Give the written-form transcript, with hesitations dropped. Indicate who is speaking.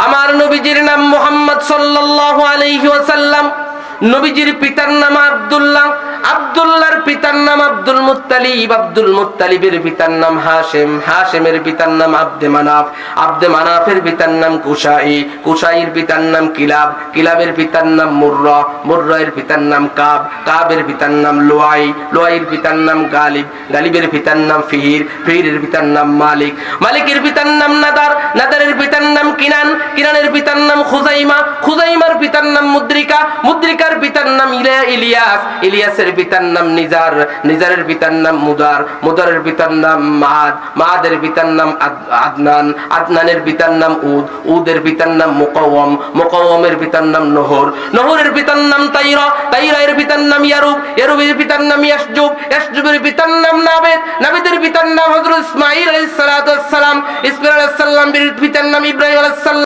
Speaker 1: আমার নবীজির নাম মুহাম্মদ সাল্লাল্লাহু আলাইহি ওয়াসাল্লাম। নবীজির পিতার নাম আব্দুল্লাহ, আব্দুল্লাহর পিতার নাম আব্দুল মুত্তালিব, আব্দুল মুত্তালিবের পিতার নাম হাশেম, হাশেমের পিতার নাম আব্দে মানাফ, আব্দে মানাফের পিতার নাম কুসাই, কুসাইয়ের পিতার নাম কিলাব, কিলাবের পিতার নাম মুররা, মুররায়ের পিতার নাম কাব, কাবের পিতার নাম লুয়াই, লুয়াইয়ের পিতার নাম গালিব, গালিবের পিতার নাম ফিহির, ফিহিরের পিতার নাম মালিক, মালিকের পিতার নাম নাদার, নাদারের পিতার নাম কিনান, কিনানের পিতার নাম খুজাইমা, খুজাইমার পিতার নাম মুদ্রিকা, মুদ্রিকার পিতার নাম ইলিয়াস, ইলিয়াসের পিতার নাম নিজার, নিজারের পিতার নাম মুদার, মুদারের পিতার নাম মাদ, মাদের পিতার নাম আদনান, আদনানের পিতার নাম উদ, উদের পিতার নাম মুকাওয়াম, মুকাওয়ামের পিতার নাম নহর, নহরের পিতার নাম তাইরা, তাইরায়ের পিতার নাম ইয়ারুব, ইয়ারুবের পিতার নাম ইয়াসজুব, ইয়াসজুবের পিতার নাম নাবেদ, নাবেদের পিতার নাম হযরত ইসমাঈল আলাইহিস সালাতু ওয়াস সালাম, ইসমাঈল আলাইহিস সালামের পিতার নাম ইব্রাহিম আলাইহিস সালাম।